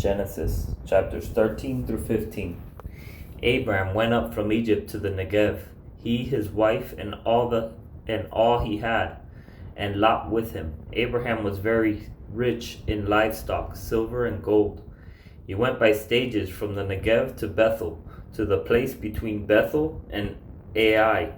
Genesis chapters 13 through 15. Abram went up from Egypt to the Negev, he, his wife, and all he had, and Lot with him. Abraham was very rich in livestock, silver and gold. He went by stages from the Negev to Bethel, to the place between Bethel and Ai,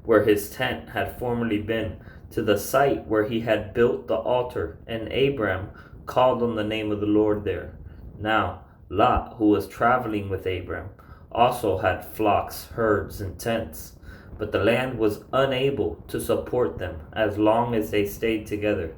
where his tent had formerly been, to the site where he had built the altar, and Abram called on the name of the Lord there. Now Lot, who was traveling with Abram, also had flocks, herds, and tents, but the land was unable to support them as long as they stayed together,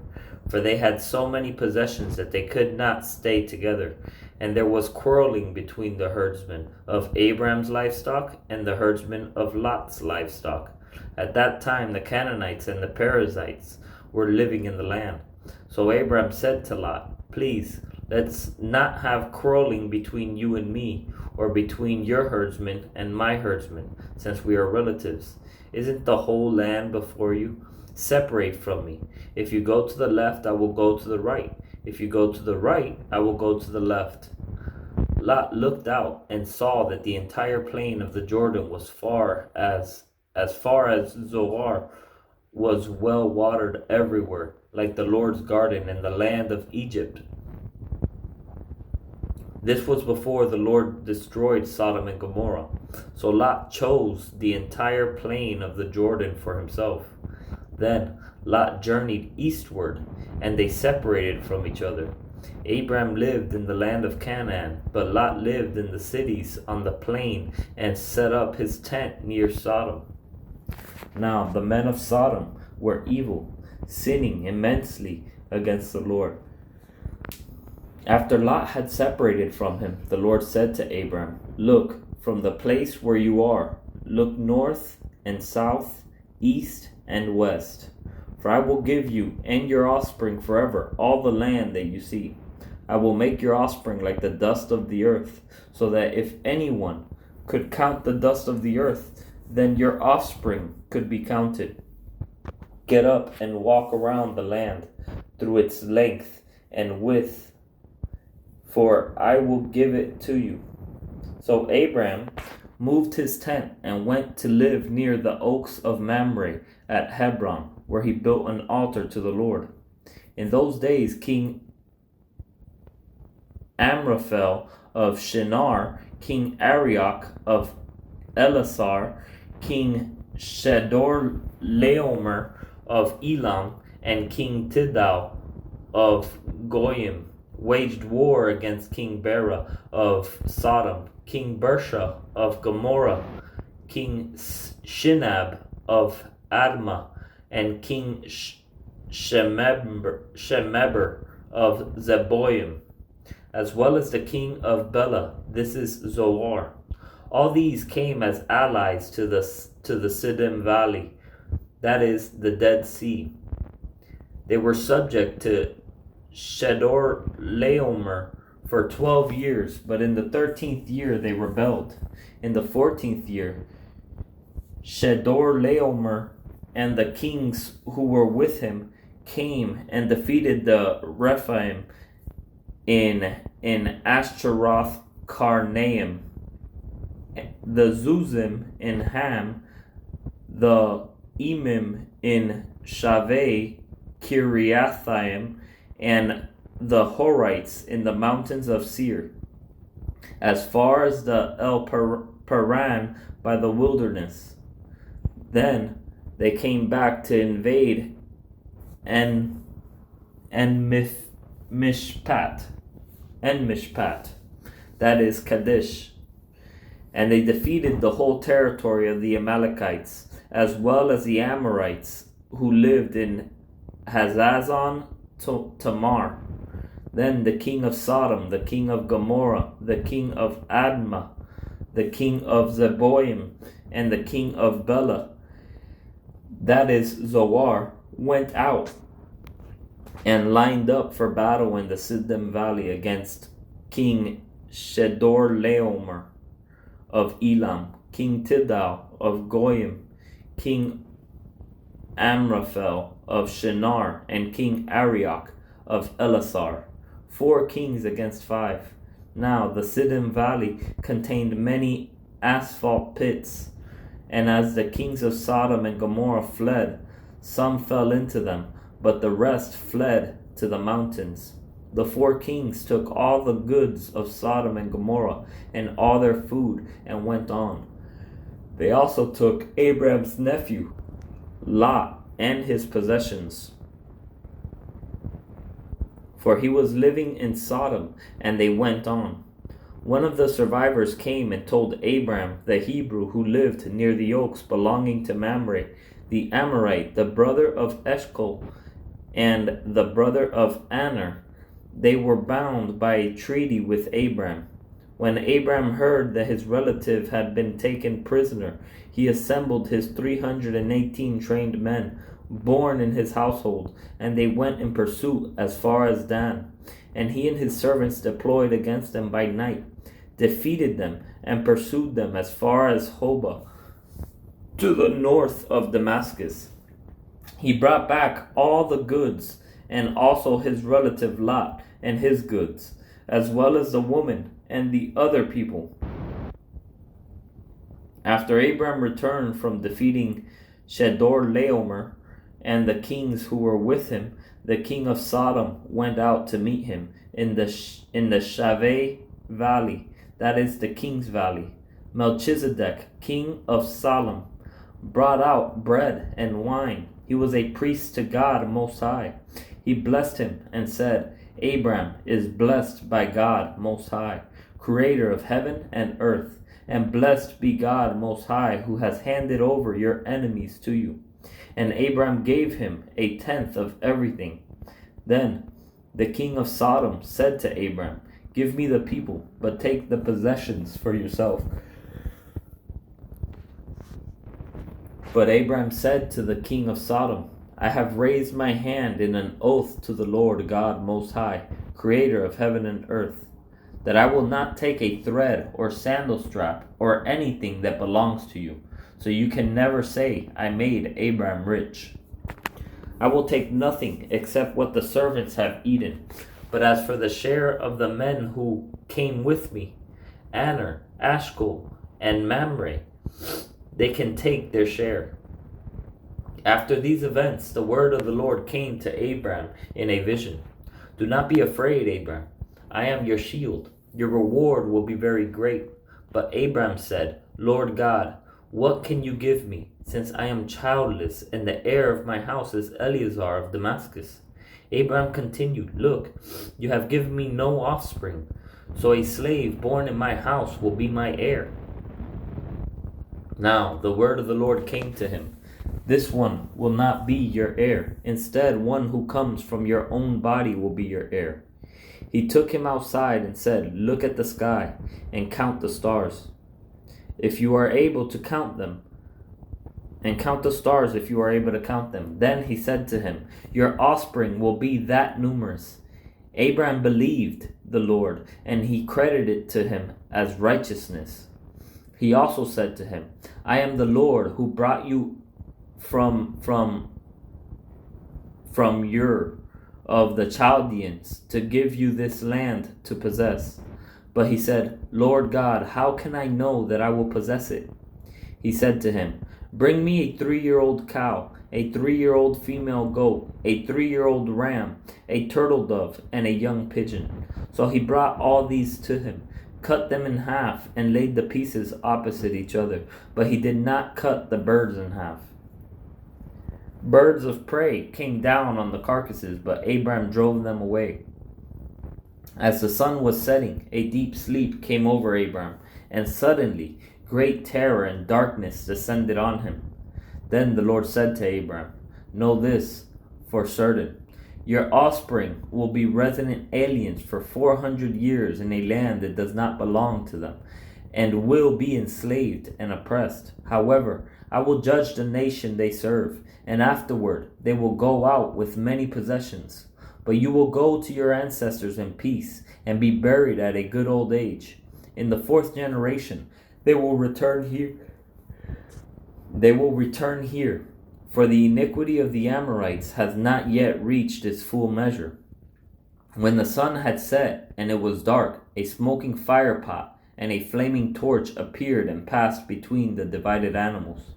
for they had so many possessions that they could not stay together, and there was quarreling between the herdsmen of Abram's livestock and the herdsmen of Lot's livestock. At that time the Canaanites and the Perizzites were living in the land. So Abram said to Lot, "Please, let's not have quarreling between you and me, or between your herdsmen and my herdsmen, since we are relatives. Isn't the whole land before you? Separate from me. If you go to the left, I will go to the right. If you go to the right, I will go to the left." Lot looked out and saw that the entire plain of the Jordan was as far as Zoar, was well watered everywhere, like the Lord's garden in the land of Egypt. This was before the Lord destroyed Sodom and Gomorrah. So Lot chose the entire plain of the Jordan for himself. Then Lot journeyed eastward, and they separated from each other. Abram lived in the land of Canaan, but Lot lived in the cities on the plain and set up his tent near Sodom. Now the men of Sodom were evil, sinning immensely against the Lord. After Lot had separated from him, the Lord said to Abram, "Look from the place where you are, look north and south, east and west, for I will give you and your offspring forever all the land that you see. I will make your offspring like the dust of the earth, so that if anyone could count the dust of the earth, then your offspring could be counted. Get up and walk around the land through its length and width, for I will give it to you." So Abram moved his tent and went to live near the oaks of Mamre at Hebron, where he built an altar to the Lord. In those days, King Amraphel of Shinar, King Arioch of Elasar, King Chedorlaomer of Elam, and King Tidal of Goyim waged war against King Bera of Sodom, King Bersha of Gomorrah, King Shinab of Admah, and King Shemeber of Zeboim, as well as the king of Bela. This is Zoar. All these came as allies to the Siddim Valley, that is, the Dead Sea. They were subject to Chedorlaomer for 12 years, but in the 13th year they rebelled. In the 14th year, Chedorlaomer and the kings who were with him came and defeated the Rephaim in Ashtaroth Karnaim, the Zuzim in Ham, the Emim in Shaveh Kiriathaim, and the Horites in the mountains of Seir, as far as the El Paran by the wilderness. Then they came back to invade Mishpat, that is Kadesh, and they defeated the whole territory of the Amalekites, as well as the Amorites who lived in Hazazon Tamar. Then the king of Sodom, the king of Gomorrah, the king of Admah, the king of Zeboim, and the king of Bela, that is Zoar, went out and lined up for battle in the Siddim Valley against King Chedorlaomer of Elam, King Tidal of Goyim, King Amraphel of Shinar, and King Arioch of Elasar. 4 kings against 5. Now the Siddim Valley contained many asphalt pits, and as the kings of Sodom and Gomorrah fled, some fell into them, but the rest fled to the mountains. The 4 kings took all the goods of Sodom and Gomorrah and all their food and went on. They also took Abraham's nephew, Lot, and his possessions, for he was living in Sodom, and they went on. One of the survivors came and told Abram the Hebrew, who lived near the oaks belonging to Mamre, the Amorite, the brother of Eshcol, and the brother of Aner. They were bound by a treaty with Abram. When Abram heard that his relative had been taken prisoner, he assembled his 318 trained men, born in his household, and they went in pursuit as far as Dan. And he and his servants deployed against them by night, defeated them, and pursued them as far as Hobah, to the north of Damascus. He brought back all the goods, and also his relative Lot and his goods, as well as the woman and the other people. After Abram returned from defeating Chedorlaomer and the kings who were with him, the king of Sodom went out to meet him in the Shaveh Valley, that is the King's Valley. Melchizedek, king of Salem, brought out bread and wine. He was a priest to God Most High. He blessed him and said, Abram is blessed by God Most High, creator of heaven and earth, and blessed be God Most High, who has handed over your enemies to you. And Abram gave him 1/10 of everything. Then the king of Sodom said to Abram, give me the people, but take the possessions for yourself. But Abram said to the king of Sodom, I have raised my hand in an oath to the Lord God Most High, creator of heaven and earth, that I will not take a thread or sandal strap or anything that belongs to you. So you can never say, I made Abram rich. I will take nothing except what the servants have eaten. But as for the share of the men who came with me, Aner, Ashkol, and Mamre, they can take their share. After these events, the word of the Lord came to Abram in a vision. Do not be afraid, Abram. I am your shield. Your reward will be very great. But Abram said, Lord God, what can you give me, since I am childless, and the heir of my house is Eleazar of Damascus? Abram continued, look, you have given me no offspring, so a slave born in my house will be my heir. Now the word of the Lord came to him. This one will not be your heir. Instead, one who comes from your own body will be your heir. He took him outside and said, look at the sky and count the stars, if you are able to count them, and count the stars if you are able to count them. Then he said to him, your offspring will be that numerous. Abram believed the Lord, and he credited to him as righteousness. He also said to him, I am the Lord who brought you from Ur of the Chaldeans to give you this land to possess. But he said, Lord God, how can I know that I will possess it? He said to him, bring me a 3-year-old cow, a 3-year-old female goat, a 3-year-old ram, a turtle dove, and a young pigeon. So he brought all these to him, cut them in half, and laid the pieces opposite each other. But he did not cut the birds in half. Birds of prey came down on the carcasses, but Abram drove them away. As the sun was setting, a deep sleep came over Abram, and suddenly great terror and darkness descended on him. Then the Lord said to Abram, know this for certain, your offspring will be resident aliens for 400 years in a land that does not belong to them, and will be enslaved and oppressed. However, I will judge the nation they serve, and afterward they will go out with many possessions. But you will go to your ancestors in peace and be buried at a good old age. In the 4th generation, they will return here. For the iniquity of the Amorites has not yet reached its full measure. When the sun had set and it was dark, a smoking firepot and a flaming torch appeared and passed between the divided animals.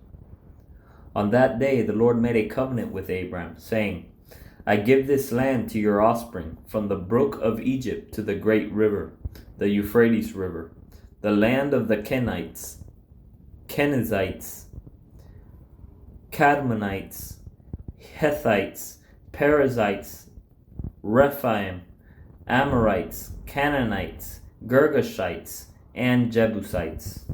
On that day the Lord made a covenant with Abram, saying, I give this land to your offspring, from the brook of Egypt to the great river, the Euphrates River, the land of the Kenites, Kenizzites, Kadmonites, Hittites, Perizzites, Rephaim, Amorites, Canaanites, Girgashites, and Jebusites.